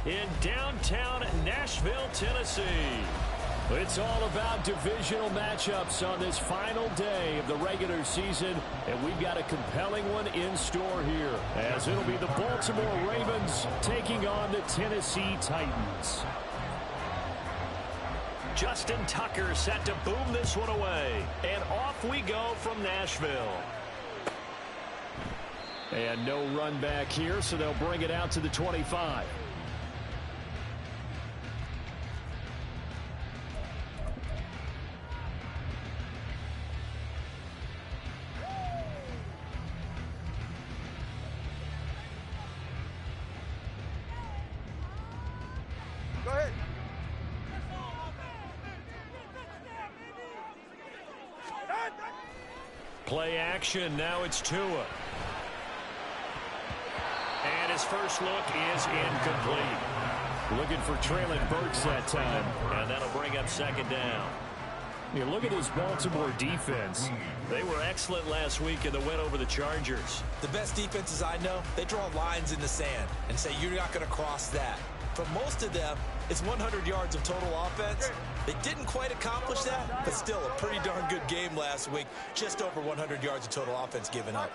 in downtown Nashville, Tennessee. It's all about divisional matchups on this final day of the regular season, and we've got a compelling one in store here, as it'll be the Baltimore Ravens taking on the Tennessee Titans. Justin Tucker set to boom this one away, and off we go from Nashville. And no run back here, so they'll bring it out to the 25. Go ahead. Play action, now it's Tua. And his first look is incomplete. Looking for Traylon Burks that time, and that'll bring up second down. You look at this Baltimore defense. They were excellent last week in the win over the Chargers. The best defenses I know, they draw lines in the sand and say you're not going to cross that. For most of them, it's 100 yards of total offense. They didn't quite accomplish that, but still a pretty darn good game last week. Just over 100 yards of total offense given up.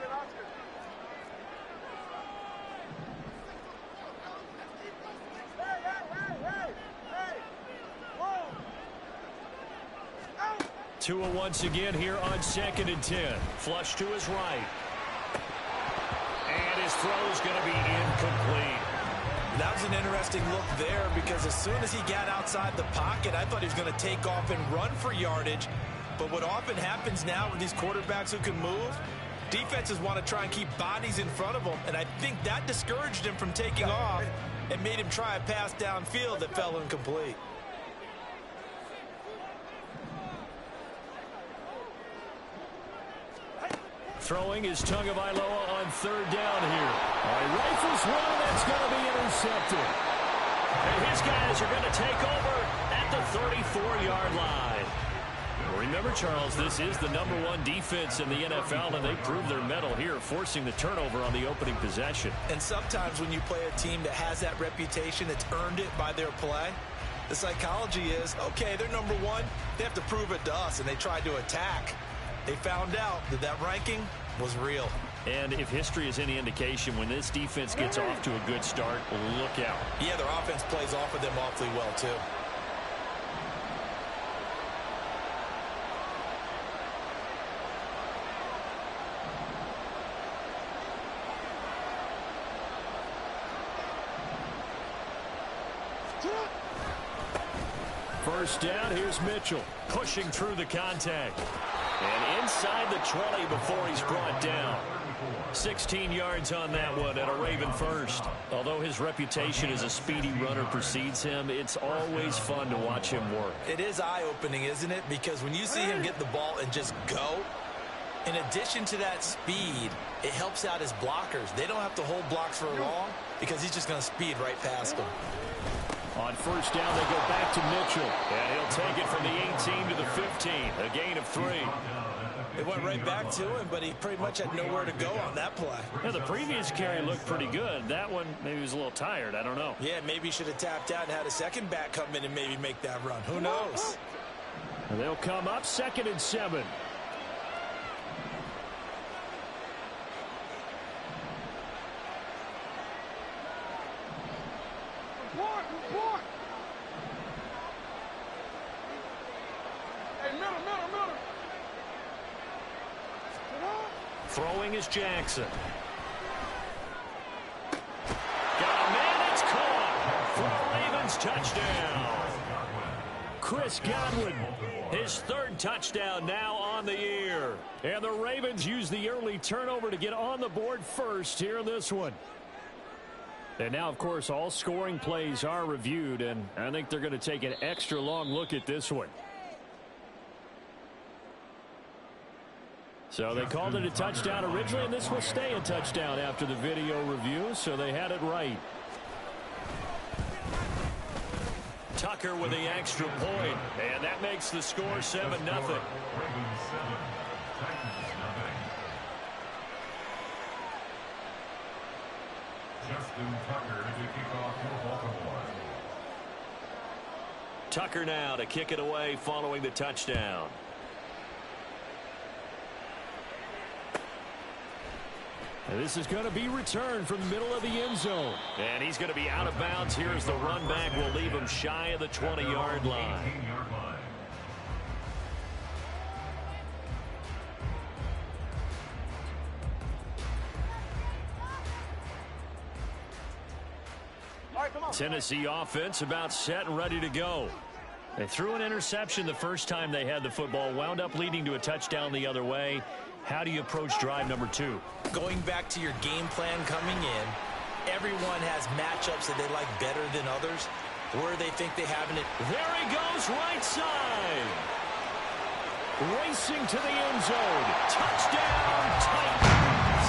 Tua once again here on 2nd and 10. Flush to his right. And his throw is going to be incomplete. That was an interesting look there because as soon as he got outside the pocket, I thought he was going to take off and run for yardage. But what often happens now with these quarterbacks who can move, defenses want to try and keep bodies in front of them, and I think that discouraged him from taking off and made him try a pass downfield that fell incomplete. Throwing is Tagovailoa on 3rd down here. Rifles one, that's going to be intercepted. And his guys are going to take over at the 34-yard line. Remember, Charles, this is the #1 defense in the NFL, and they proved their mettle here, forcing the turnover on the opening possession. And sometimes when you play a team that has that reputation, that's earned it by their play, the psychology is, okay, they're #1, they have to prove it to us, and they tried to attack. They found out that that ranking was real. And if history is any indication, when this defense gets off to a good start, look out. Yeah, their offense plays off of them awfully well, too. First down, here's Mitchell pushing through the contact. And inside the 20 before he's brought down. 16 yards on that one and a Raven first. Although his reputation as a speedy runner precedes him, it's always fun to watch him work. It is eye-opening, isn't it? Because when you see him get the ball and just go, in addition to that speed, it helps out his blockers. They don't have to hold blocks for long because he's just going to speed right past them. On first down, they go back to Mitchell. And he'll take it from the 18 to the 15. A gain of 3. It went right back to him, but he pretty much had nowhere to go on that play. Yeah, the previous carry looked pretty good. That one, maybe he was a little tired. I don't know. Yeah, maybe he should have tapped out and had a second back come in and maybe make that run. Who knows? And they'll come up 2nd and 7. Throwing is Jackson. Got a man, it's caught for a Ravens touchdown. Chris Godwin, his 3rd touchdown now on the year. And the Ravens use the early turnover to get on the board first here in this one. And now, of course, all scoring plays are reviewed, and I think they're going to take an extra long look at this one. So they called it a touchdown originally, and this will stay a touchdown after the video review, so they had it right. Tucker with the extra point, and that makes the score 7-0. Justin Tucker to kick off for Baltimore. Tucker now to kick it away following the touchdown. And this is going to be returned from the middle of the end zone. And he's going to be out of bounds. Here's the run back. Will leave him shy of the 20-yard line. Tennessee offense about set and ready to go. They threw an interception the first time they had the football, wound up leading to a touchdown the other way. How do you approach drive number 2? Going back to your game plan coming in, everyone has matchups that they like better than others, where they think they have it. There he goes, right side. Racing to the end zone. Touchdown, Titans.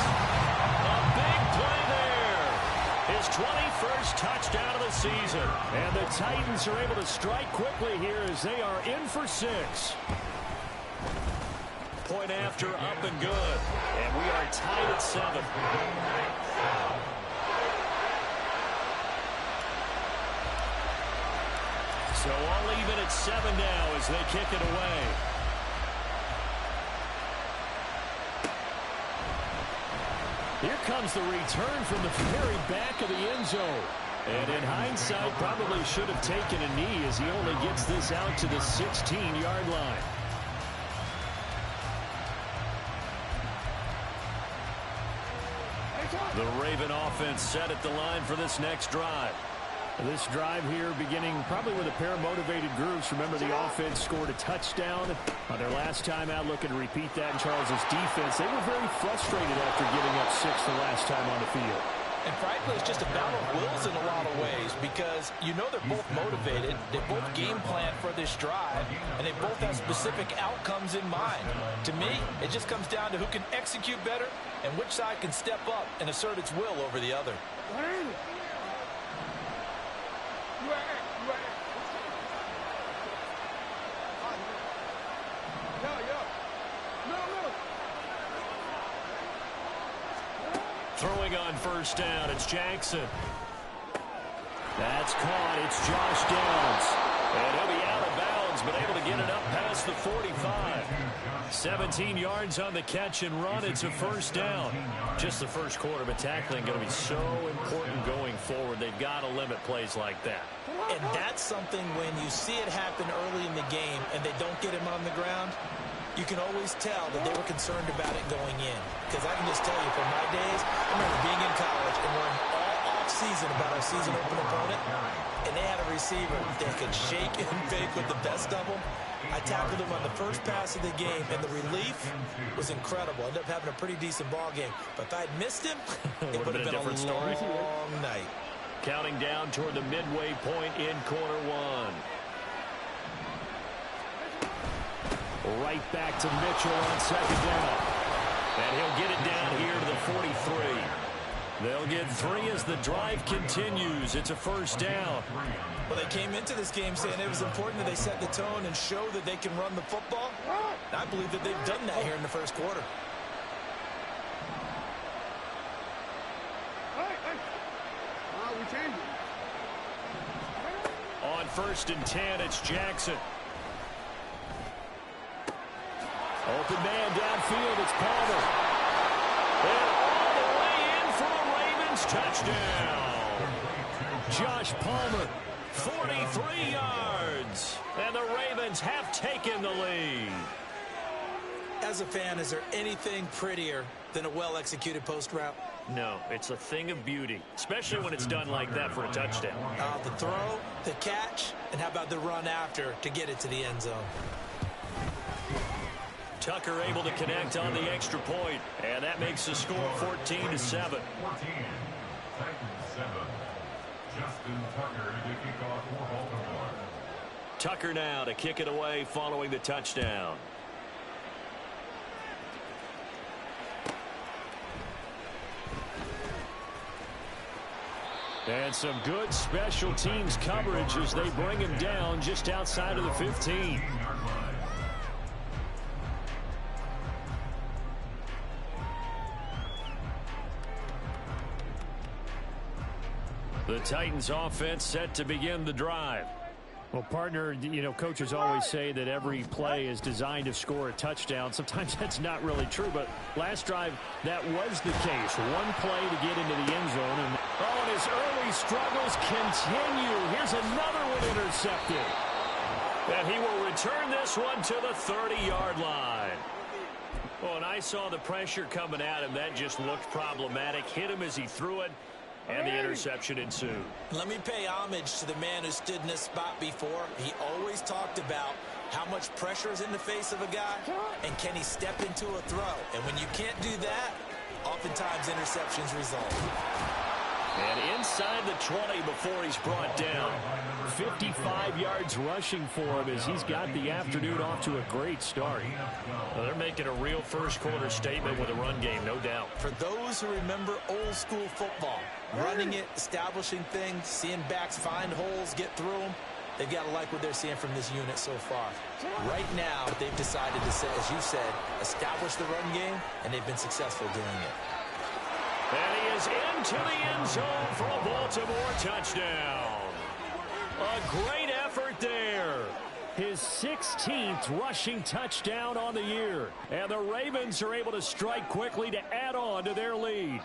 A big play there. His 21st touchdown of the season. And the Titans are able to strike quickly here as they are in for 6. Point after, up and good. And we are tied at 7. So all even at 7 now as they kick it away. Here comes the return from the very back of the end zone. And in hindsight, probably should have taken a knee as he only gets this out to the 16-yard line. The Raven offense set at the line for this next drive. This drive here beginning probably with a pair of motivated groups. Remember, the offense scored a touchdown on their last time out, looking to repeat that in Charles's defense. They were very frustrated after giving up 6 the last time on the field. And frankly, it's just a battle of wills in a lot of ways because you know they're both motivated, they both game plan for this drive, and they both have specific outcomes in mind. To me, it just comes down to who can execute better and which side can step up and assert its will over the other. Throwing on first down, it's Jackson. That's caught. It's Josh Downs. And he'll be out of bounds, but able to get it up past the 45. 17 yards on the catch and run. It's a first down. Just the first quarter, but tackling going to be so important going forward. They've got to limit plays like that. And that's something when you see it happen early in the game and they don't get him on the ground, you can always tell that they were concerned about it going in. Because I can just tell you, from my days, I remember being in college and worrying all off-season about our season open opponent, and they had a receiver that could shake and bake with the best of them. I tackled him on the first pass of the game, and the relief was incredible. I ended up having a pretty decent ball game. But if I had missed him, it would have been a long night. Counting down toward the midway point in quarter 1. Right back to Mitchell on second down. And he'll get it down here to the 43. They'll get 3 as the drive continues. It's a first down. Well, they came into this game saying it was important that they set the tone and show that they can run the football. And I believe that they've done that here in the first quarter. On first and 10, it's Jackson. Open man downfield, it's Palmer. And all the way in for a Ravens touchdown. Josh Palmer, 43 yards. And the Ravens have taken the lead. As a fan, is there anything prettier than a well-executed post route? No, it's a thing of beauty, especially when it's done like that for a touchdown. The throw, the catch, and how about the run after to get it to the end zone? Tucker able to connect on the extra point, and that makes the score 14-7. Tucker now to kick it away following the touchdown. And some good special teams coverage as they bring him down just outside of the 15. The Titans offense set to begin the drive. Well, partner, you know, coaches always say that every play is designed to score a touchdown. Sometimes that's not really true, but last drive, that was the case. One play to get into the end zone. And his early struggles continue. Here's another one intercepted. And he will return this one to the 30-yard line. Well, and I saw the pressure coming at him. That just looked problematic. Hit him as he threw it. And the interception ensued. Let me pay homage to the man who stood in this spot before. He always talked about how much pressure is in the face of a guy and can he step into a throw. And when you can't do that, oftentimes interceptions result. And inside the 20 before he's brought down. 55 yards rushing for him as he's got the afternoon off to a great start. Well, they're making a real first-quarter statement with a run game, no doubt. For those who remember old-school football, running it, establishing things, seeing backs find holes, get through them, they've got to like what they're seeing from this unit so far. Right now, they've decided to, as you said, establish the run game, and they've been successful doing it. And he is into the end zone for a Baltimore touchdown. A great effort there. His 16th rushing touchdown on the year. And the Ravens are able to strike quickly to add on to their lead.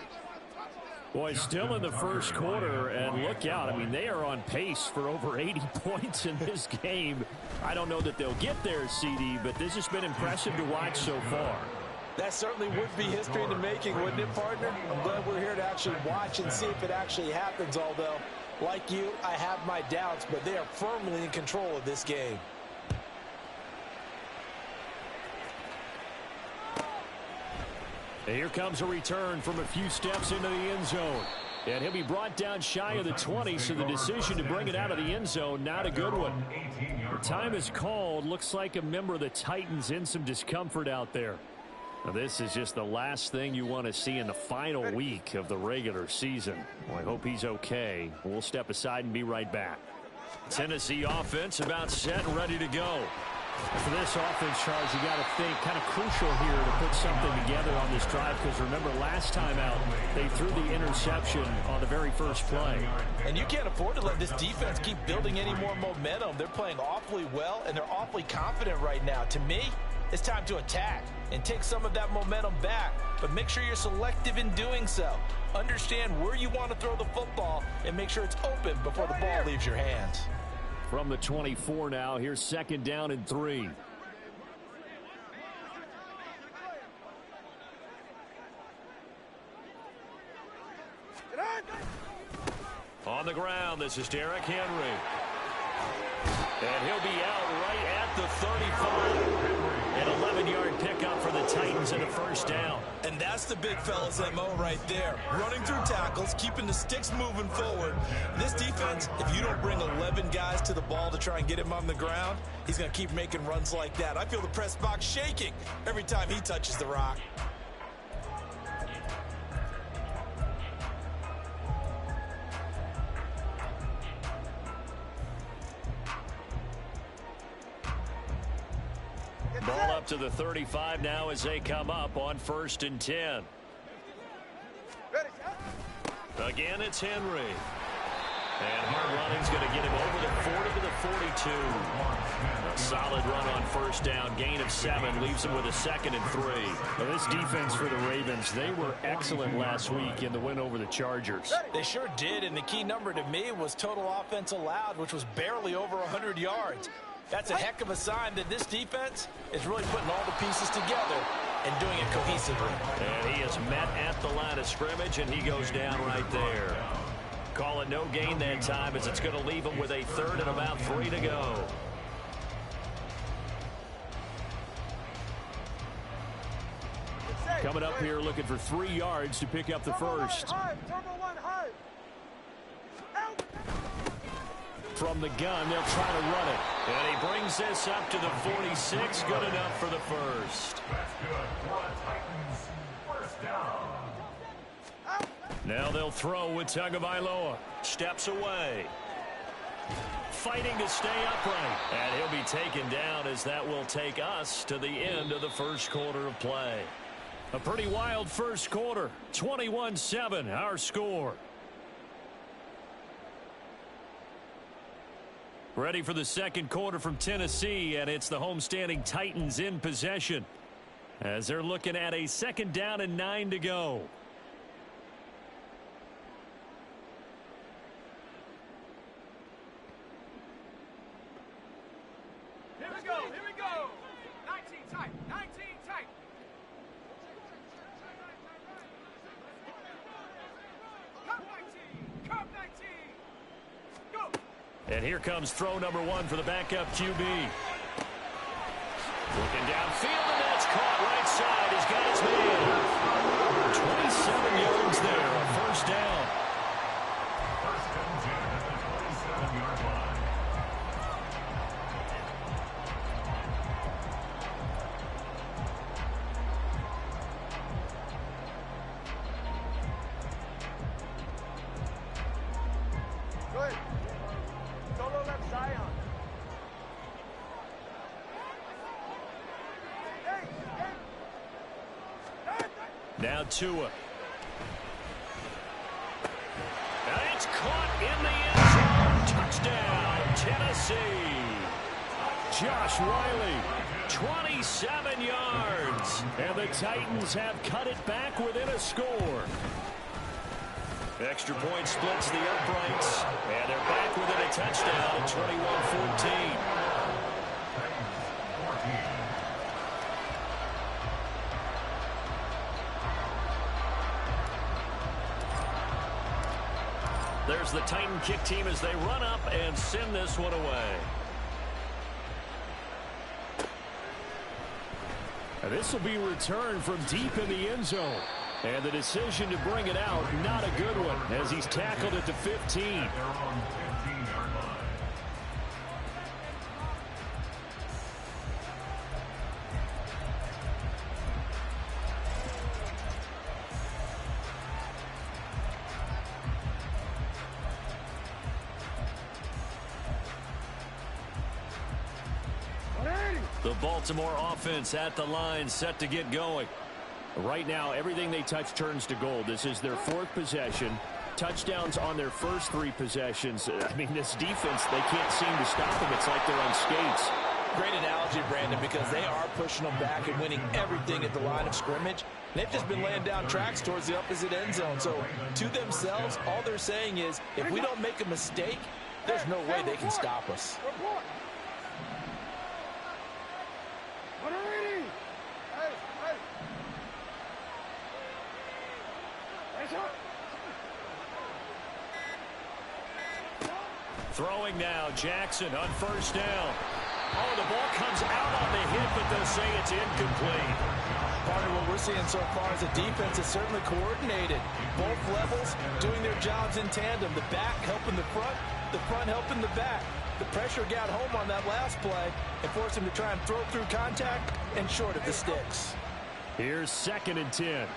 Boy, still in the first quarter, and look out. I mean, they are on pace for over 80 points in this game. I don't know that they'll get there, CD, but this has been impressive to watch so far. That certainly would be history in the making, wouldn't it, partner? I'm glad we're here to actually watch and see if it actually happens, although, like you, I have my doubts, but they are firmly in control of this game. And here comes a return from a few steps into the end zone. And he'll be brought down shy of the 20, so the decision to bring it out of the end zone, not a good one. The time is called. Looks like a member of the Titans in some discomfort out there. Now, this is just the last thing you want to see in the final week of the regular season. Well, I hope he's okay. We'll step aside and be right back. Tennessee offense about set and ready to go. For this offense, Charles, you got to think kind of crucial here to put something together on this drive, because remember last time out they threw the interception on the very first play. And you can't afford to let this defense keep building any more momentum. They're playing awfully well, and they're awfully confident right now. To me, it's time to attack and take some of that momentum back, but make sure you're selective in doing so. Understand where you want to throw the football and make sure it's open before the ball leaves your hands. From the 24 now, here's 2nd down and 3. On the ground, this is Derrick Henry. And he'll be out right at the 35. An 11-yard pickup for the Titans and a first down. And that's the big fella's MO right there. Running through tackles, keeping the sticks moving forward. This defense, if you don't bring 11 guys to the ball to try and get him on the ground, he's going to keep making runs like that. I feel the press box shaking every time he touches the rock. Ball up to the 35 now as they come up on 1st and 10. Again, it's Henry. And hard running's going to get him over the 40 to the 42. A solid run on 1st down. Gain of 7 leaves him with a 2nd and 3. Now, this defense for the Ravens, they were excellent last week in the win over the Chargers. They sure did, and the key number to me was total offense allowed, which was barely over 100 yards. That's a heck of a sign that this defense is really putting all the pieces together and doing it cohesively. And he is met at the line of scrimmage, and he goes down right there. Call it no gain that time, as it's going to leave him with a 3rd and about 3 to go. Coming up here looking for 3 yards to pick up the first. From the gun, they'll try to run it. And he brings this up to the 46. Good enough for the first. Now they'll throw with Tagovailoa. Steps away. Fighting to stay upright. And he'll be taken down, as that will take us to the end of the first quarter of play. A pretty wild first quarter. 21-7, our score. Ready for the second quarter from Tennessee, and it's the homestanding Titans in possession as they're looking at a 2nd down and 9 to go. Here we go, here we go. 19 tight, 19 tight. Cup 19, cup 19. Go. And here comes throw number 1 for the backup QB. Looking downfield, and that's caught right side. He's got his man. 27 yards there, a 1st down. Good. Solo left Zion. Now Tua. And it's caught in the end zone. Touchdown, Tennessee. Josh Riley, 27 yards. And the Titans have cut it back within a score. Extra point splits the uprights. And they're back within a touchdown at 21-14. There's the Titan kick team as they run up and send this one away. And this will be returned from deep in the end zone. And the decision to bring it out, not a good one, as he's tackled at the 15. The Baltimore offense at the line, set to get going. Right now, everything they touch turns to gold. This is their 4th possession. Touchdowns on their first 3 possessions. I mean, this defense, they can't seem to stop them. It's like they're on skates. Great analogy, Brandon, because they are pushing them back and winning everything at the line of scrimmage. They've just been laying down tracks towards the opposite end zone. So, to themselves, all they're saying is, if we don't make a mistake, there's no way they can stop us. Throwing now, Jackson on 1st down. Oh, the ball comes out on the hit, but they'll say it's incomplete. Part of what we're seeing so far is the defense is certainly coordinated. Both levels doing their jobs in tandem. The back helping the front helping the back. The pressure got home on that last play and forced him to try and throw through contact and short of the sticks. Here's 2nd and 10.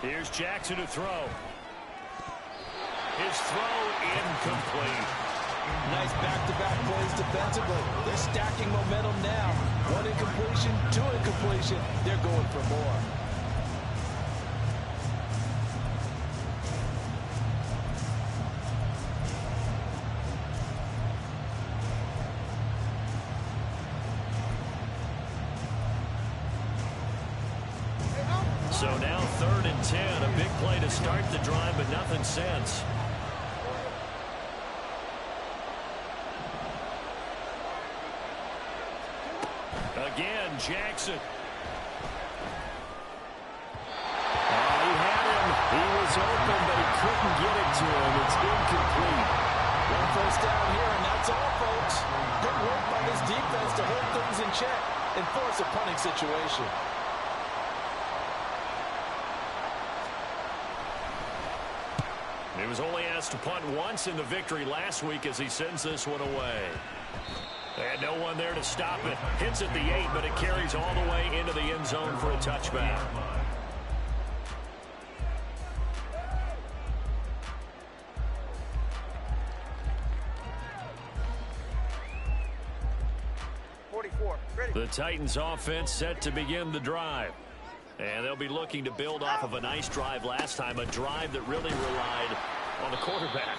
Here's Jackson to throw. His throw incomplete. Nice back-to-back plays defensively. They're stacking momentum now. 1 incompletion, 2 incompletion. They're going for more. So now 3rd and 10. A big play to start the drive, but nothing since. Again, Jackson. He had him. He was open, but he couldn't get it to him. It's incomplete. 1 first down here, and that's all, folks. Good work by this defense to hold things in check and force a punting situation. He was only asked to punt once in the victory last week as he sends this one away. And no one there to stop it. Hits at the 8, but it carries all the way into the end zone for a touchback. 4. Ready. The Titans offense set to begin the drive. And they'll be looking to build off of a nice drive last time, a drive that really relied on the quarterback.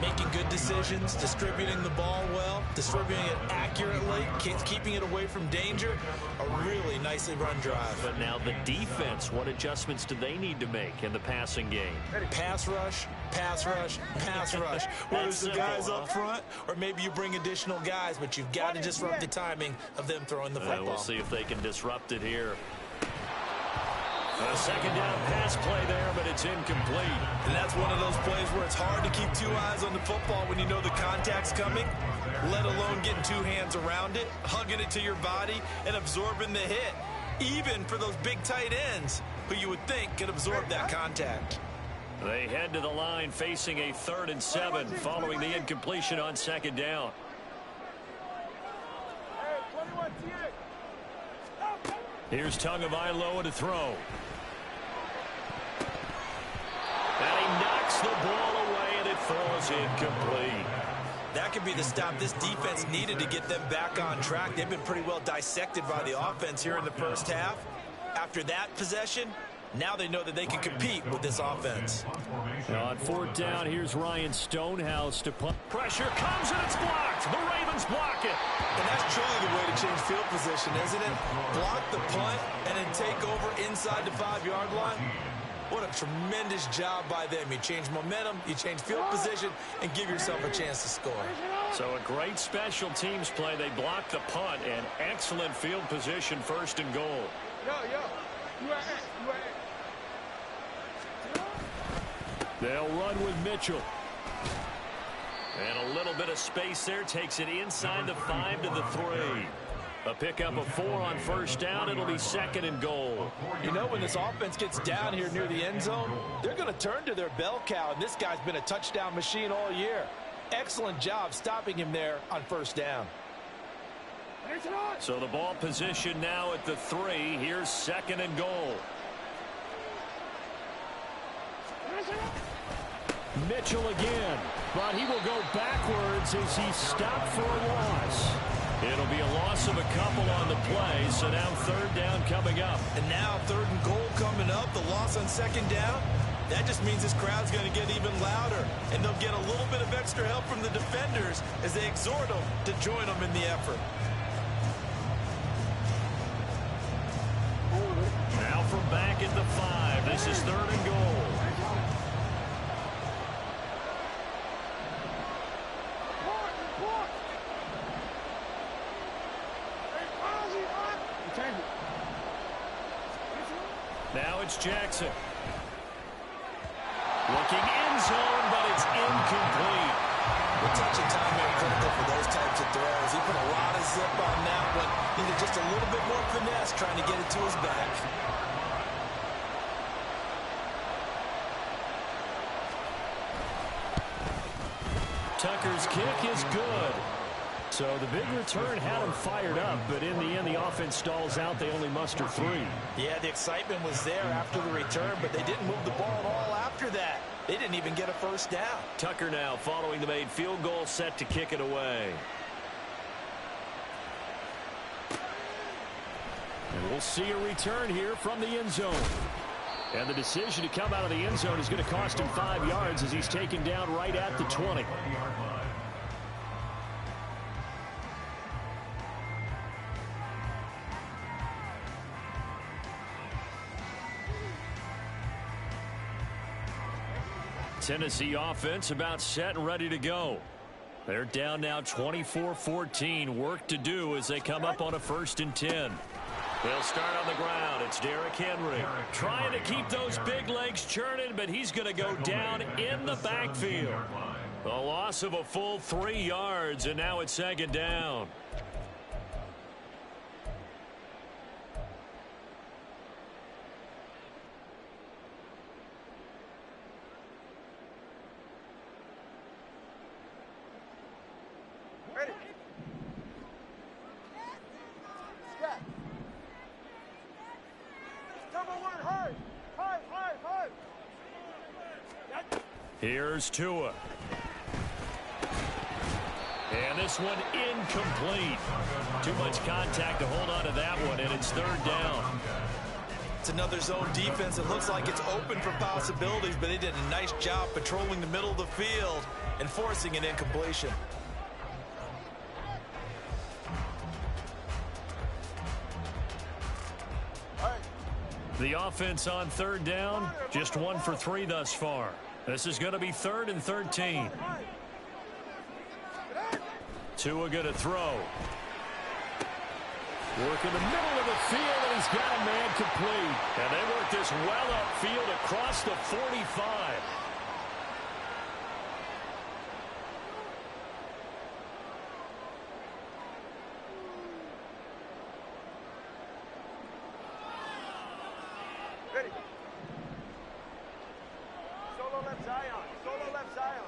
Making good decisions, distributing the ball well, distributing it accurately, keeping it away from danger. A really nicely run drive. But now the defense, what adjustments do they need to make in the passing game? Pass rush, pass rush, pass rush. Whether it's the guys up front or maybe you bring additional guys, but you've got to disrupt the timing of them throwing the football. We'll see if they can disrupt it here. A second down pass play there, but it's incomplete. And that's one of those plays where it's hard to keep two eyes on the football when you know the contact's coming, let alone getting two hands around it, hugging it to your body, and absorbing the hit. Even for those big tight ends who you would think could absorb that contact. They head to the line facing a 3rd and 7 following the incompletion on second down. Here's Tagovailoa to throw. And he knocks the ball away, and it falls incomplete. That could be the stop this defense needed to get them back on track. They've been pretty well dissected by the offense here in the first half. After that possession, now they know that they can compete with this offense. Now on 4th down, here's Ryan Stonehouse to punt. Pressure comes, and it's blocked. The Ravens block it. And that's truly the way to change field position, isn't it? Block the punt and then take over inside the 5-yard line. What a tremendous job by them. You change momentum, you change field position, and give yourself a chance to score. So a great special teams play. They block the punt, and excellent field position, 1st and goal. They'll run with Mitchell. And a little bit of space there, takes it inside the 5 to the 3. A pickup of 4 on 1st down. It'll be 2nd and goal. You know, when this offense gets down here near the end zone, they're going to turn to their bell cow, and this guy's been a touchdown machine all year. Excellent job stopping him there on 1st down. So the ball position now at the 3. Here's 2nd and goal. Mitchell again, but he will go backwards as he stopped for a loss. It'll be a loss of a couple on the play, so now 3rd down coming up. And now 3rd and goal coming up, the loss on 2nd down. That just means this crowd's going to get even louder, and they'll get a little bit of extra help from the defenders as they exhort them to join them in the effort. Now from back at the 5, this is 3rd and goal. Now it's Jackson. Looking end zone, but it's incomplete. The touch and time are critical for those types of throws. He put a lot of zip on that one. Needed just a little bit more finesse trying to get it to his back. Tucker's kick is good. So the big return had him fired up, but in the end, the offense stalls out. They only muster 3. Yeah, the excitement was there after the return, but they didn't move the ball at all after that. They didn't even get a 1st down. Tucker now following the made field goal, set to kick it away. And we'll see a return here from the end zone. And the decision to come out of the end zone is going to cost him 5 yards as he's taken down right at the 20. Tennessee offense about set and ready to go. They're down now 24-14. Work to do as they come up on a 1st and 10. They'll start on the ground. It's Derrick Henry trying to keep those big legs churning, but he's going to go down in the backfield. A loss of a full 3 yards, and now it's 2nd down. Here's Tua. And this one incomplete. Too much contact to hold on to that one, and it's third down. It's another zone defense. It looks like it's open for possibilities, but they did a nice job patrolling the middle of the field and forcing an incompletion. The offense on third down, just 1 for 3 thus far. This is going to be 3rd and 13. Tua going to throw. Work in the middle of the field, and he's got a man complete. And they work this well upfield across the 45. Ready. Solo left Zion. Solo left Zion.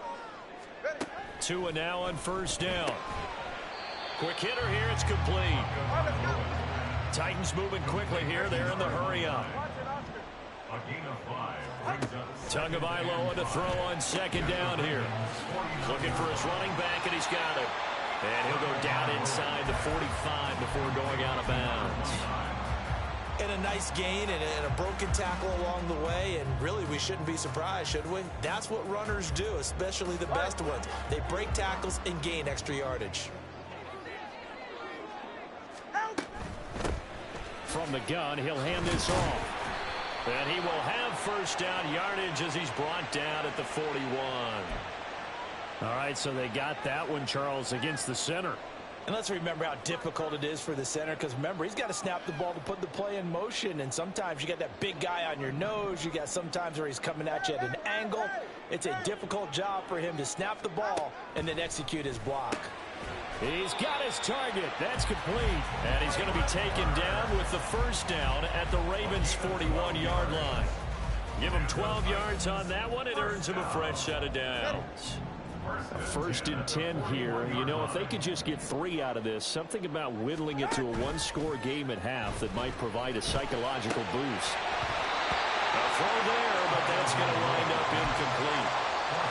Ready. Tua now on first down. Quick hitter here. It's complete. All right, let's go. Titans moving quickly here. They're in the hurry up. Tagovailoa to throw on second down here. Looking for his running back, and he's got it. And he'll go down inside the 45 before going out of bounds. And a nice gain and a broken tackle along the way, and really we shouldn't be surprised, should we? That's what runners do, especially the best ones. They break tackles and gain extra yardage. From the gun, he'll hand this off. And he will have first down yardage as he's brought down at the 41. All right, so they got that one, Charles, against the center. And let's remember how difficult it is for the center, because remember, he's got to snap the ball to put the play in motion, and sometimes you got that big guy on your nose. You got sometimes where he's coming at you at an angle. It's a difficult job for him to snap the ball and then execute his block. He's got his target. That's complete. And he's going to be taken down with the first down at the Ravens' 41-yard line. Give him 12 yards on that one. It earns him a fresh set of downs. 1st and 10 here. You know, if they could just get 3 out of this, something about whittling it to a one-score game at half that might provide a psychological boost. A throw there, but that's going to wind up incomplete.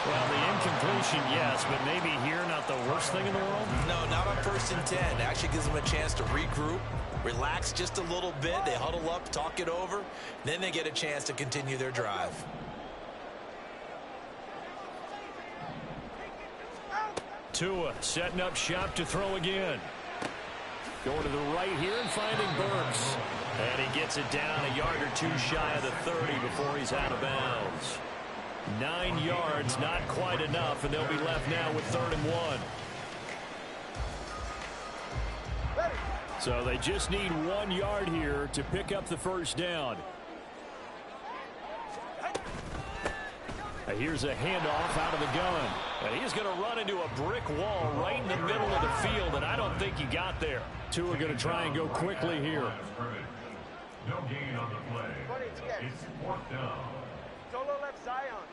Well, the incompletion, yes, but maybe here not the worst thing in the world? No, not on 1st and 10. It actually gives them a chance to regroup, relax just a little bit. They huddle up, talk it over. Then they get a chance to continue their drive. Tua setting up shop to throw again. Going to the right here and finding Burks. And he gets it down a yard or 2 shy of the 30 before he's out of bounds. 9 yards, not quite enough, and they'll be left now with 3rd and 1. So they just need 1 yard here to pick up the first down. Here's a handoff out of the gun. And he's going to run into a brick wall right in the middle of the field, and I don't think he got there. Two are going to try and go quickly here. No gain on the play. It's 4th down. Solo left Zion.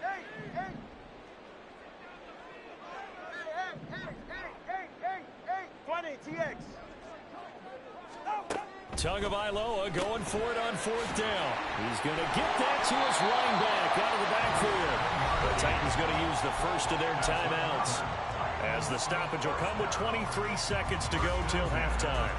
Hey, hey. Hey. 20, TX. Tagovailoa going for it on 4th down. He's going to get that to his running back out of the backfield. The Titans going to use the first of their timeouts, as the stoppage will come with 23 seconds to go till halftime.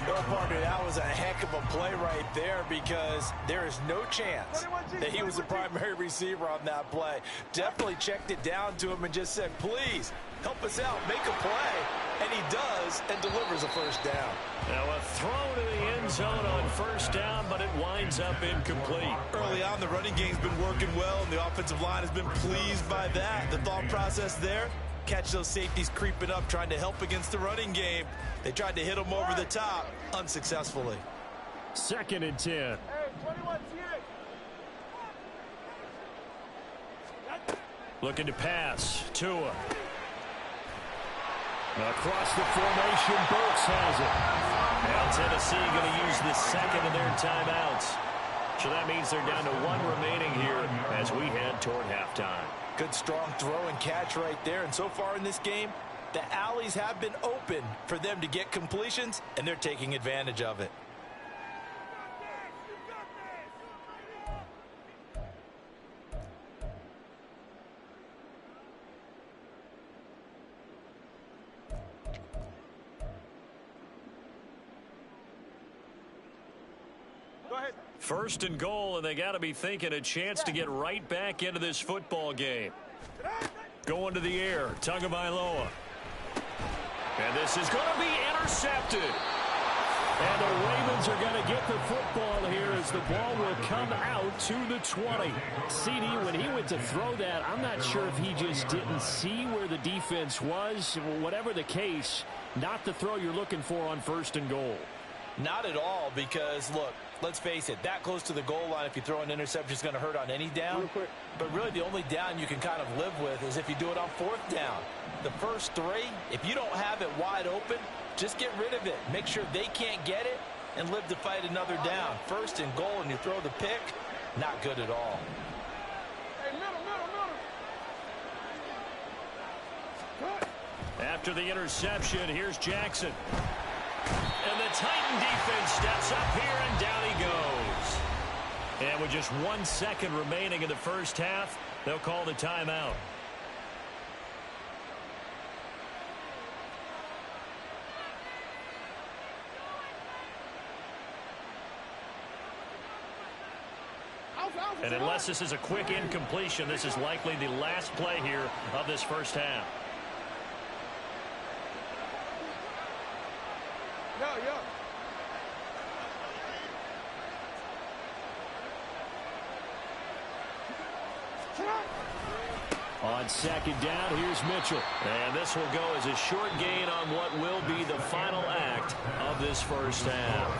Well, partner, that was a heck of a play right there, because there is no chance that he was the primary receiver on that play. Definitely checked it down to him and just said, please, help us out, make a play. And he does, and delivers a first down. Now a throw to the end zone on 1st down, but it winds up incomplete. Early on, the running game's been working well, and the offensive line has been pleased by that. The thought process there, catch those safeties creeping up, trying to help against the running game. They tried to hit him over the top, unsuccessfully. 2nd and 10. Hey, 21 TX. Looking to pass. Tua. Across the formation, Burks has it. Now Tennessee going to use the 2nd of their timeouts. So that means they're down to 1 remaining here as we head toward halftime. Good, strong throw and catch right there. And so far in this game, the alleys have been open for them to get completions, and they're taking advantage of it. First and goal, and they got to be thinking a chance to get right back into this football game. Going to the air, Tagovailoa. And this is going to be intercepted. And the Ravens are going to get the football here as the ball will come out to the 20. CD, when he went to throw that, I'm not sure if he just didn't see where the defense was. Whatever the case, not the throw you're looking for on first and goal. Not at all, because, look, let's face it, that close to the goal line, if you throw an interception, is going to hurt on any down. But really, the only down you can kind of live with is if you do it on fourth down. The first three, if you don't have it wide open, just get rid of it. Make sure they can't get it and live to fight another down. First and goal, and you throw the pick, not good at all. After the interception, here's Jackson. And the Titan defense steps up here, and down he goes. And with just 1 second remaining in the first half, they'll call the timeout. And unless this is a quick incompletion, this is likely the last play here of this first half. On second down, here's Mitchell. And this will go as a short gain on what will be the final act of this first half.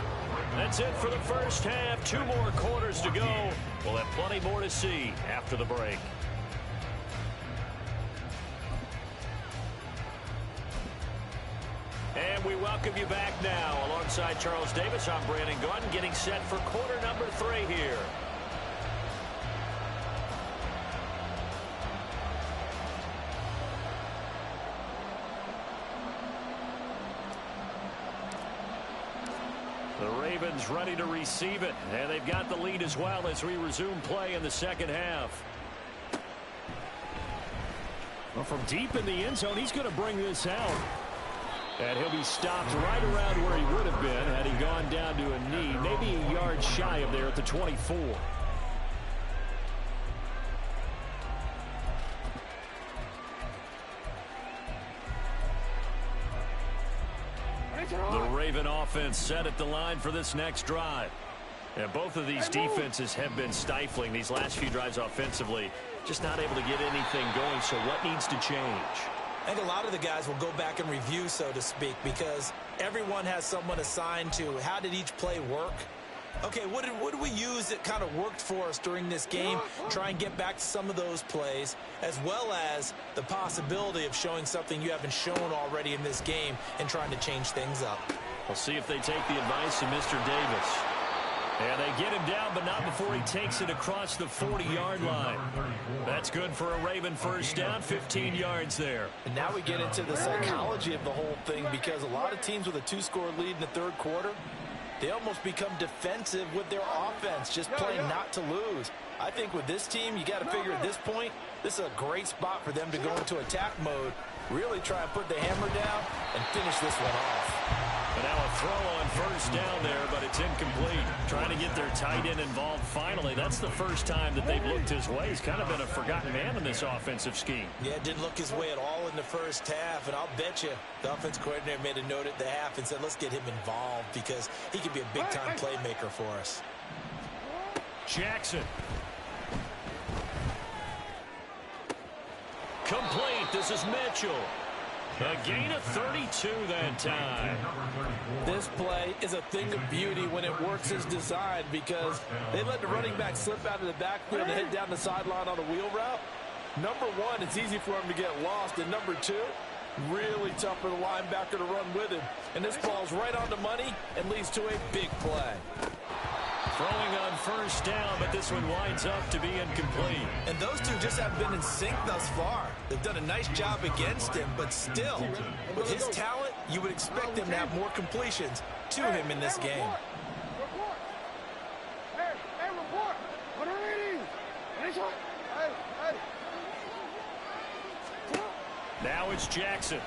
That's it for the first half. 2 more quarters to go. We'll have plenty more to see after the break. And we welcome you back now. Alongside Charles Davis, I'm Brandon Gunn, getting set for quarter number 3 here. The Ravens ready to receive it, and they've got the lead as well as we resume play in the second half. Well, from deep in the end zone, he's going to bring this out. And he'll be stopped right around where he would have been had he gone down to a knee, maybe a yard shy of there at the 24. The Raven offense set at the line for this next drive. And both of these defenses have been stifling these last few drives offensively. Just not able to get anything going, so what needs to change? I think a lot of the guys will go back and review, so to speak, because everyone has someone assigned to how did each play work. Okay, what did we use that kind of worked for us during this game? Try and get back to some of those plays, as well as the possibility of showing something you haven't shown already in this game and trying to change things up. We'll see if they take the advice of Mr. Davis. And they get him down, but not before he takes it across the 40-yard line. That's good for a Raven first down, 15 yards there. And now we get into the psychology of the whole thing, because a lot of teams with a 2-score lead in the third quarter, they almost become defensive with their offense, just playing not to lose. I think with this team, you got to figure at this point, this is a great spot for them to go into attack mode, really try and put the hammer down and finish this one off. But now a throw on first down there, but it's incomplete. Trying to get their tight end involved finally. That's the first time that they've looked his way. He's kind of been a forgotten man in this offensive scheme. Yeah, didn't look his way at all in the first half, and I'll bet you the offense coordinator made a note at the half and said, let's get him involved because he could be a big-time playmaker for us. Jackson. Complete. This is Mitchell. A gain of 32 that time. This play is a thing of beauty when it works as designed, because they let the running back slip out of the backfield and head down the sideline on a wheel route. Number one, it's easy for him to get lost. And number two, really tough for the linebacker to run with him. And this ball's right on the money and leads to a big play. Throwing on first down, but this one winds up to be incomplete. And those two just have been in sync thus far. They've done a nice job against him, but still, with his talent, you would expect him to have more completions to him in this game. Now it's Jackson.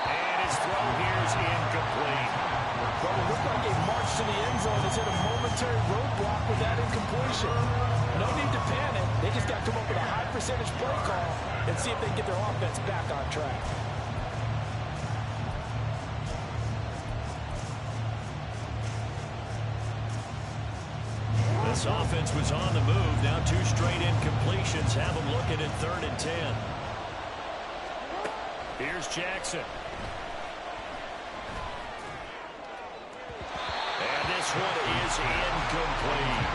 And his throw here is incomplete. Well, it looked like a march to the end zone has hit a momentary roadblock with that incompletion. No need to panic. They just got to come up with a high percentage play call and see if they can get their offense back on track. This offense was on the move. Now 2 straight incompletions have them looking at 3rd and 10. Here's Jackson. And this one is incomplete.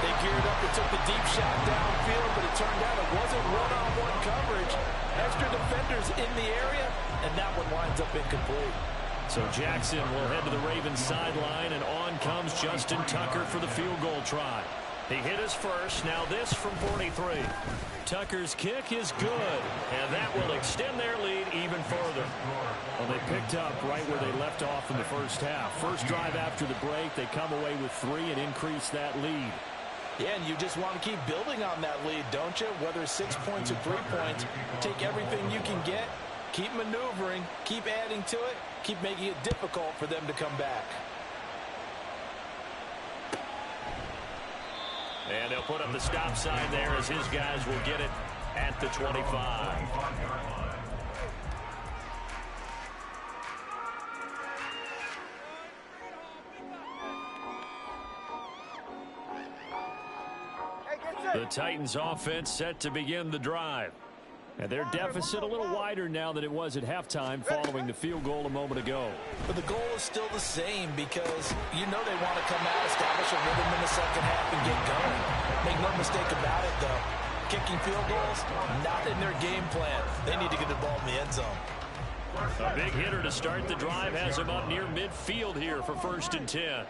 They geared up and took the deep shot downfield, but it turned out it wasn't one-on-one coverage. Extra defenders in the area, and that one winds up incomplete. So Jackson will head to the Ravens sideline, and on comes Justin Tucker for the field goal try. He hit his first. Now this from 43. Tucker's kick is good, and that will extend their lead even further. Well, they picked up right where they left off in the first half. First drive after the break, they come away with 3 and increase that lead. Yeah, and you just want to keep building on that lead, don't you? Whether it's 6 points or 3 points, take everything you can get, keep maneuvering, keep adding to it, keep making it difficult for them to come back. And they'll put up the stop sign there as his guys will get it at the 25. The Titans offense set to begin the drive. And their deficit a little wider now than it was at halftime following the field goal a moment ago. But the goal is still the same because you know they want to come out, establish a rhythm in the second half, and get going. Make no mistake about it, though. Kicking field goals, not in their game plan. They need to get the ball in the end zone. A big hitter to start the drive has him up near midfield here for 1st and 10.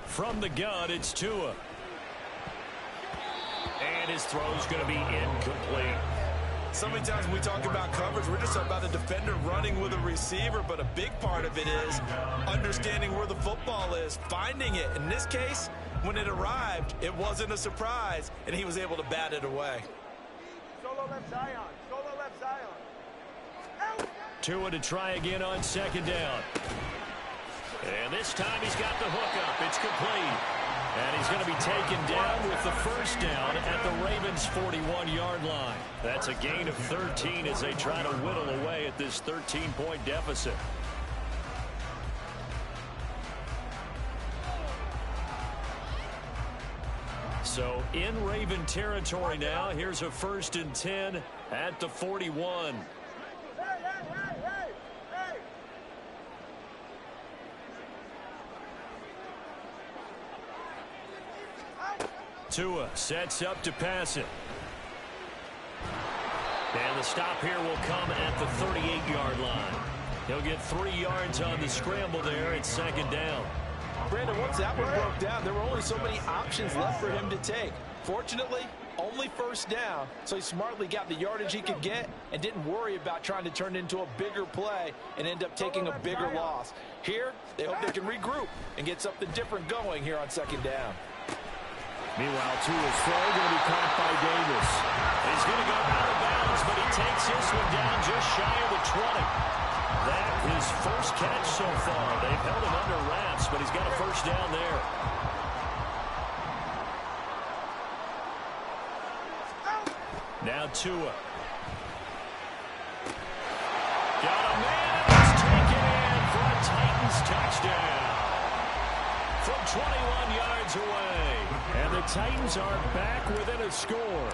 From the gun, it's Tua. And his throw's going to be incomplete. So many times when we talk about coverage, we're just talking about a defender running with a receiver, but a big part of it is understanding where the football is, finding it. In this case, when it arrived, it wasn't a surprise, and he was able to bat it away. Solo left Zion. Solo left Zion. Tua to try again on 2nd down. And this time he's got the hook up. It's complete. And he's going to be taken down with the 1st down at the Ravens' 41-yard line. That's a gain of 13 as they try to whittle away at this 13-point deficit. So in Raven territory now. Here's a 1st and 10 at the 41. Tua sets up to pass it. And the stop here will come at the 38-yard line. He'll get 3 yards on the scramble there at 2nd down. Brandon, once that one broke down, there were only so many options left for him to take. Fortunately, only 1st down, so he smartly got the yardage he could get and didn't worry about trying to turn it into a bigger play and end up taking a bigger loss. Here, they hope they can regroup and get something different going here on 2nd down. Meanwhile, Tua's throw going to be caught by Davis. He's going to go out of bounds, but he takes this one down just shy of the 20. That his first catch so far. They've held him under wraps, but he's got a 1st down there. Now Tua. Got a man, and it's taken in for a Titans touchdown. From 21 yards away. And the Titans are back within a score.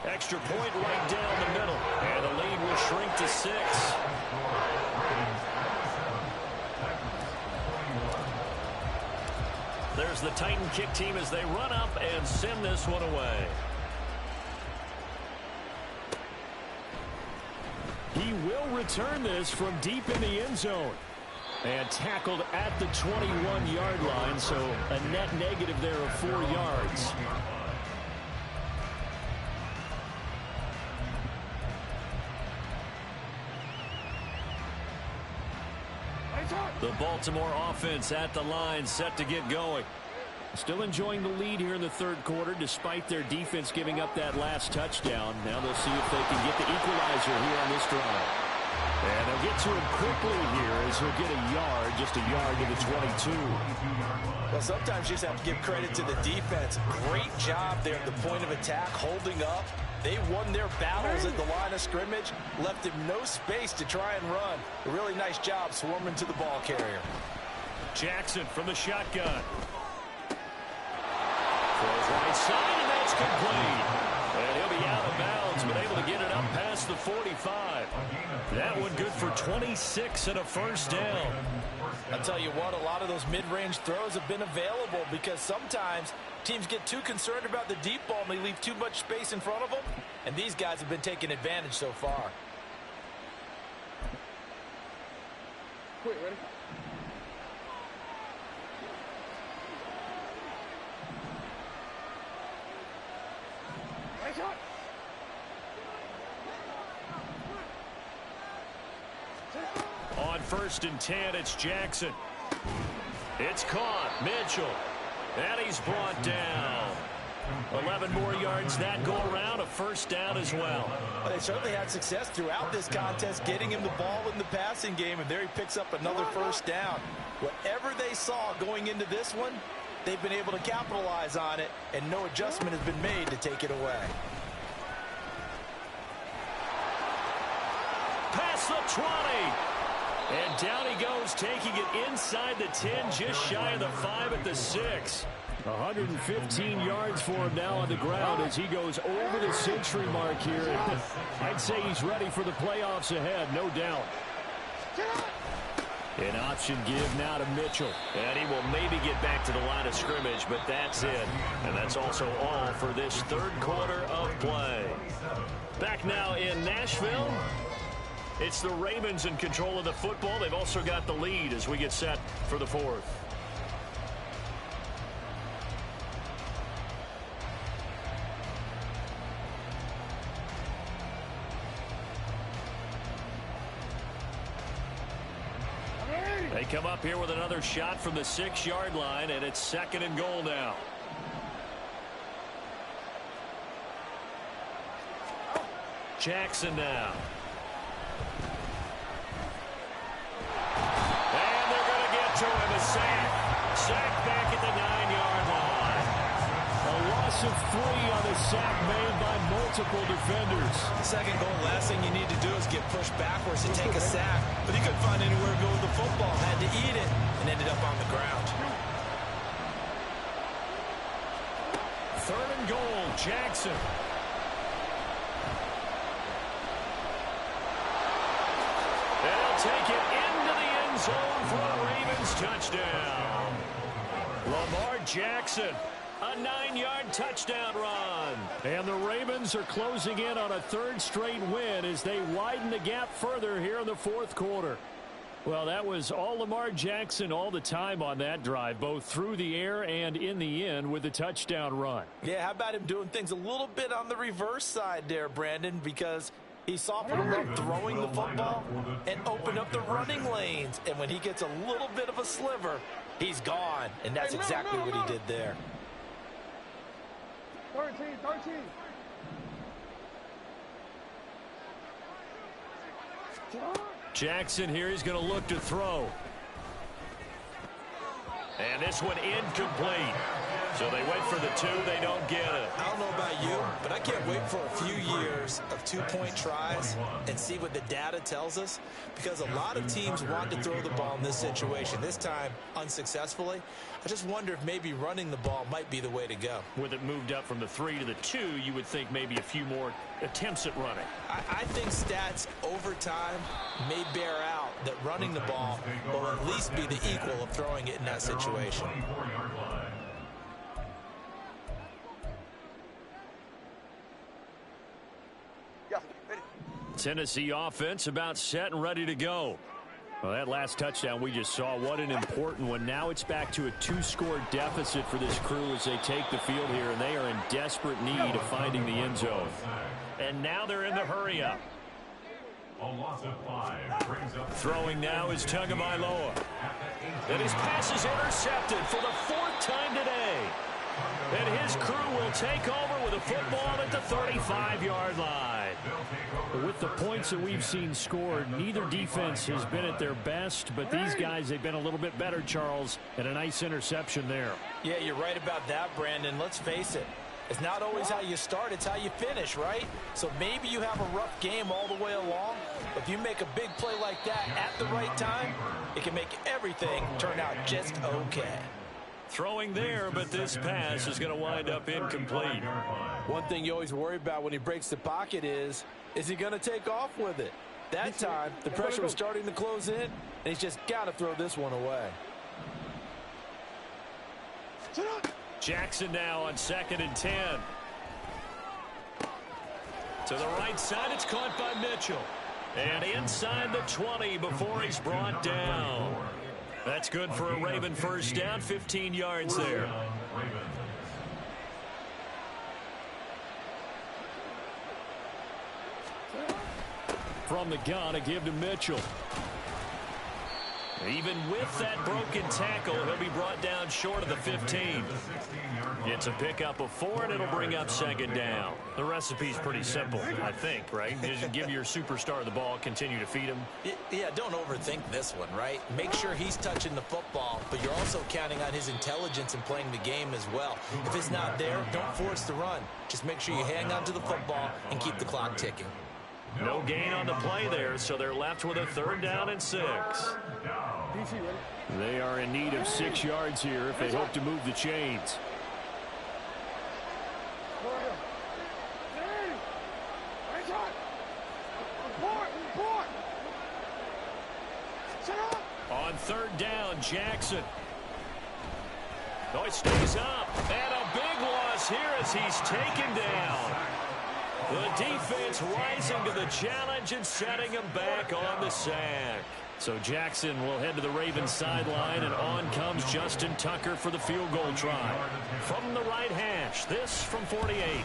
Extra point right down the middle. And the lead will shrink to 6. There's the Titan kick team as they run up and send this one away. He will return this from deep in the end zone. And tackled at the 21-yard line, so a net negative there of 4 yards. The Baltimore offense at the line set to get going. Still enjoying the lead here in the third quarter despite their defense giving up that last touchdown. Now they'll see if they can get the equalizer here on this drive. And they'll get to it quickly here as he'll get a yard, just a yard to the 22. Well, sometimes you just have to give credit to the defense. Great job there at the point of attack, holding up. They won their battles at the line of scrimmage, left him no space to try and run. A really nice job swarming to the ball carrier. Jackson from the shotgun. Throws right side, and that's complete. And he'll be out of bounds, but able to get it up past the 45. That one good for 26 and a first down. I'll tell you what, a lot of those mid-range throws have been available because sometimes teams get too concerned about the deep ball and they leave too much space in front of them, and these guys have been taking advantage so far. Quick, ready? On 1st and 10, it's Jackson. It's caught. Mitchell. And he's brought down. 11 more yards that go around. A first down as well. Well, they certainly had success throughout this contest, getting him the ball in the passing game, and there he picks up another first down. Whatever they saw going into this one, they've been able to capitalize on it, and no adjustment has been made to take it away. Past the 20. And down he goes, taking it inside the 10, just shy of the 5 at the 6. 115 yards for him now on the ground as he goes over the century mark here. I'd say he's ready for the playoffs ahead, no doubt. An option give now to Mitchell. And he will maybe get back to the line of scrimmage, but that's it. And that's also all for this third quarter of play. Back now in Nashville. It's the Ravens in control of the football. They've also got the lead as we get set for the fourth. They come up here with another shot from the 6-yard line, and it's 2nd and goal now. Jackson now. And they're going to get to him. A sack. Sack back at the 9-yard line. A loss of 3 on the sack made by multiple defenders. Second goal, last thing you need to do is get pushed backwards and take a sack. But he couldn't find anywhere to go with the football. Had to eat it and ended up on the ground. 3rd and goal, Jackson. They'll take it into the end zone for a Ravens touchdown. Lamar Jackson, a 9-yard touchdown run. And the Ravens are closing in on a 3rd straight win as they widen the gap further here in the 4th quarter. Well, that was all Lamar Jackson all the time on that drive, both through the air and in the end with the touchdown run. Yeah, how about him doing things a little bit on the reverse side there, Brandon, because he softened him up throwing the football and opened up the running lanes. And when he gets a little bit of a sliver, he's gone. And that's exactly what he did there. 13. Jackson here, he's going to look to throw. And this one incomplete. So they went for the 2, they don't get it. I don't know about you, but I can't wait for a few years of 2-point tries and see what the data tells us, because a lot of teams want to throw the ball in this situation. This time, unsuccessfully. I just wonder if maybe running the ball might be the way to go. With it moved up from the 3 to the 2, you would think maybe a few more attempts at running. I think stats over time may bear out that running the ball will at least be the equal of throwing it in that situation. Tennessee offense about set and ready to go. Well, that last touchdown we just saw, what an important one. Now it's back to a 2-score deficit for this crew as they take the field here, and they are in desperate need of finding the end zone. And now they're in the hurry-up. Throwing now is Tagovailoa. And his pass is intercepted for the 4th time today. And his crew will take over with a football at the 35-yard line. With the points that we've seen scored, neither defense has been at their best, but these guys, they've been a little bit better, Charles, and a nice interception there. Yeah, you're right about that, Brandon. Let's face it. It's not always how you start, it's how you finish, right? So maybe you have a rough game all the way along. If you make a big play like that at the right time, it can make everything turn out just okay. Throwing there, but this pass is going to wind up incomplete. One thing you always worry about when he breaks the pocket is he going to take off with it? That time, the pressure was starting to close in, and he's just got to throw this one away. Jackson now on 2nd and 10. To the right side, it's caught by Mitchell. And inside the 20 before he's brought down. That's good for a Raven first down, 15 yards there. From the gun, a give to Mitchell. Even with that broken tackle, he'll be brought down short of the 15. It's a pickup of 4, and it'll bring up 2nd down. The recipe's pretty simple, I think, right? Just give your superstar the ball, continue to feed him. Yeah, don't overthink this one, right? Make sure he's touching the football, but you're also counting on his intelligence in playing the game as well. If it's not there, don't force the run. Just make sure you hang on to the football and keep the clock ticking. No gain on the play there, so they're left with a 3rd down and 6. They are in need of 6 yards here if they hope to move the chains. On 3rd down, Jackson. Oh, it stays up. And a big loss here as he's taken down. The defense rising to the challenge and setting him back on the sack. So Jackson will head to the Ravens sideline, and on comes Justin Tucker for the field goal try. From the right hash, this from 48.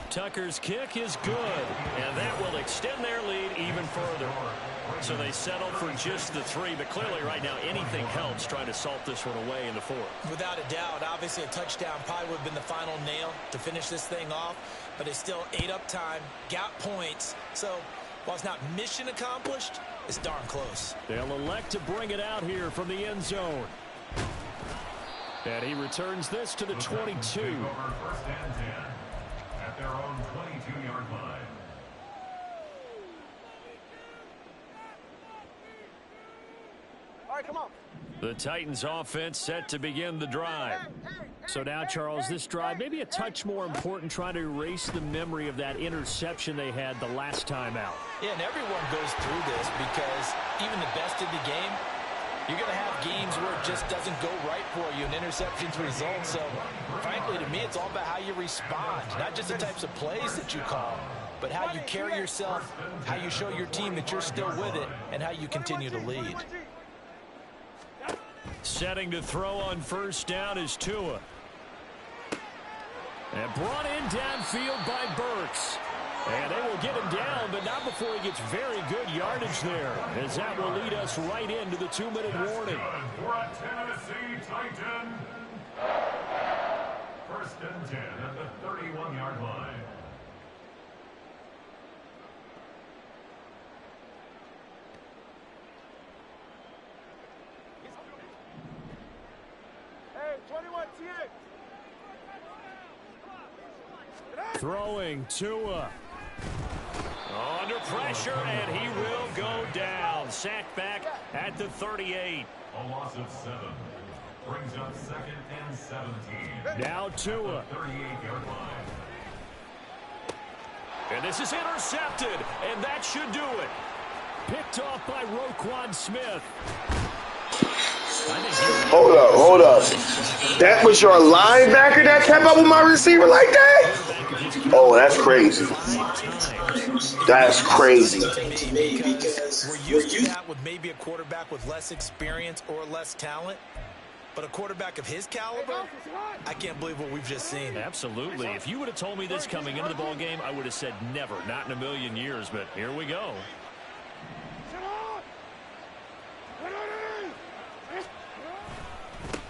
Tucker's kick is good, and that will extend their lead even further. So they settle for just the 3, but clearly right now anything helps trying to salt this one away in the 4th. Without a doubt, obviously a touchdown probably would have been the final nail to finish this thing off, but they still ate up time, got points. So while it's not mission accomplished, it's darn close. They'll elect to bring it out here from the end zone. And he returns this to the 22. First and 10 at their own 22-yard line. All right, come on. The Titans offense set to begin the drive. So now, Charles, this drive maybe a touch more important, trying to erase the memory of that interception they had the last time out. Yeah, and everyone goes through this because even the best in the game, you're going to have games where it just doesn't go right for you, and interceptions result. So, frankly, to me, it's all about how you respond, not just the types of plays that you call, but how you carry yourself, how you show your team that you're still with it, and how you continue to lead. Setting to throw on first down is Tua. And brought in downfield by Burks. And they will get him down, but not before he gets very good yardage there, as that will lead us right into the 2-minute warning. For a Tennessee Titan. First and 10 at the 31-yard line. Hey, 21, TA. Throwing Tua. Under pressure, and he will go down. Sacked back at the 38. A loss of 7. Brings up 2nd and 17. Now Tua. 38-yard line. And this is intercepted, and that should do it. Picked off by Roquan Smith. Hold up. That was your linebacker that kept up with my receiver like that? Oh, that's crazy. That's crazy. We're used to that with maybe a quarterback with less experience or less talent. But a quarterback of his caliber, I can't believe what we've just seen. Absolutely. If you would have told me this coming into the ball game, I would have said never, not in a million years. But here we go.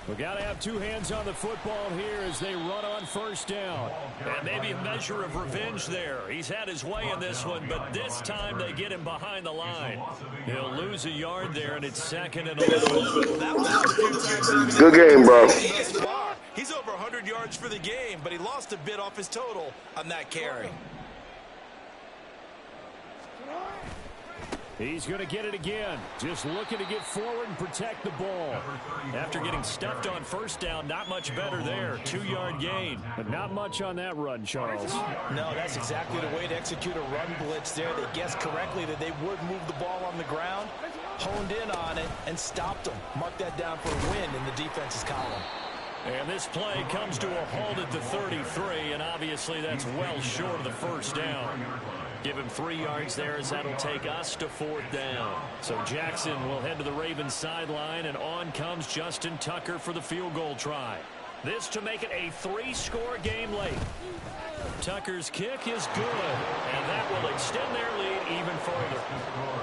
We got to have two hands on the football here as they run on first down. And maybe a measure of revenge there. He's had his way in this one, but this time they get him behind the line. He'll lose a yard there, and it's 2nd and 11. That was a few times. Good game, bro. He's over 100 yards for the game, but he lost a bit off his total on that carry. He's going to get it again. Just looking to get forward and protect the ball. After getting stuffed on first down, not much better there. 2-yard gain. But not much on that run, Charles. No, that's exactly the way to execute a run blitz there. They guessed correctly that they would move the ball on the ground, honed in on it, and stopped them. Mark that down for a win in the defense's column. And this play comes to a halt at the 33, and obviously that's well short of the first down. Give him 3 yards there as that'll take us to 4th down. So Jackson will head to the Ravens sideline, and on comes Justin Tucker for the field goal try. This to make it a 3-score game late. Tucker's kick is good, and that will extend their lead even further.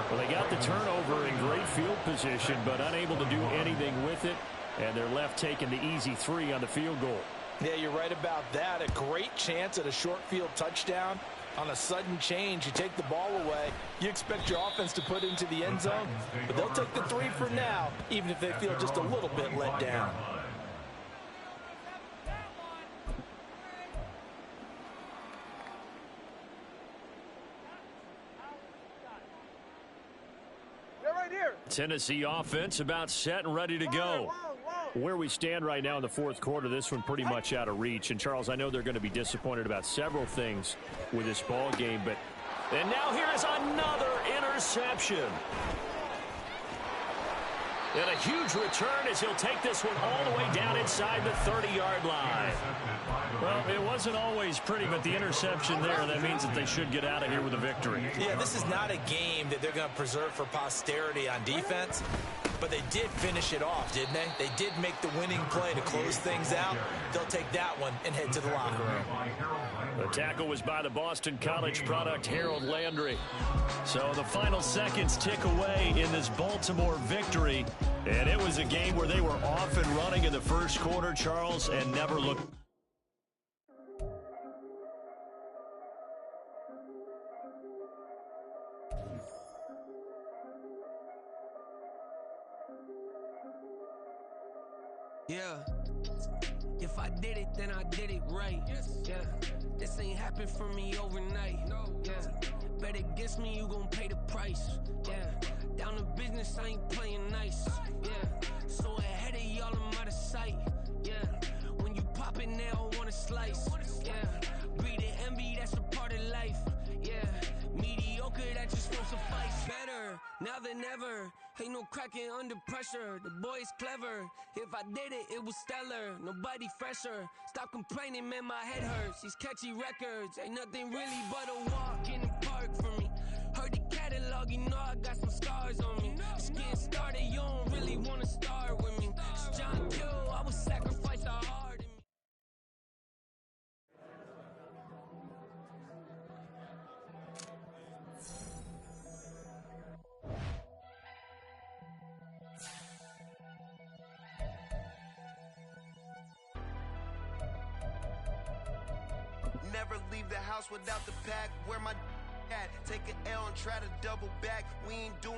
Well, they got the turnover in great field position, but unable to do anything with it, and they're left taking the easy 3 on the field goal. Yeah, you're right about that. A great chance at a short field touchdown. On a sudden change, you take the ball away. You expect your offense to put it into the end zone, but they'll take the 3 for now, even if they feel just a little bit let down. They're right here. Tennessee offense about set and ready to go. Where we stand right now in the 4th quarter, this one pretty much out of reach. And, Charles, I know they're going to be disappointed about several things with this ball game, but... And now here is another interception. And a huge return as he'll take this one all the way down inside the 30-yard line. Well, it wasn't always pretty, but the interception there, that means that they should get out of here with a victory. Yeah, this is not a game that they're going to preserve for posterity on defense, but they did finish it off, didn't they? They did make the winning play to close things out. They'll take that one and head to the locker room. The tackle was by the Boston College product, Harold Landry. So the final seconds tick away in this Baltimore victory. And it was a game where they were off and running in the first quarter, Charles, and never looked. Yeah. If I did it, then I did it right. Yeah. This ain't happened for me overnight. Yeah. Bet against me, you gon' pay the price. Yeah. Down to business, I ain't playing nice. Yeah. So ahead of y'all, I'm out of sight. Yeah. When you pop it now, I wanna slice. Yeah. Breathe and envy, that's a part of life. Yeah. Mediocre, that just won't suffice. Better now than ever. Ain't no cracking under pressure. The boy's clever. If I did it, it was stellar. Nobody fresher. Stop complaining, man, my head hurts. These catchy records ain't nothing really but a walk in the park for me. Heard the catalog, you know I got some scars on me. Just getting started, you don't really wanna start with me. It's John Kill, I would sacrifice a heart in me. Never leave the house without the pack. Where my at? Take an L and try to double back. We ain't doing